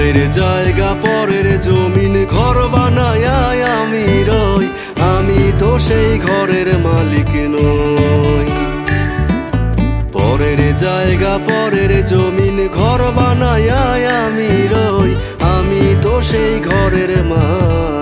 পরের জায়গা পরের জমিন ঘর বানায় আমি রই, আমি তো সেই ঘরের মালিক নই। পরের জায়গা পরের জমিন ঘর বানায় আমি রই, আমি তো সেই ঘরের মালিক।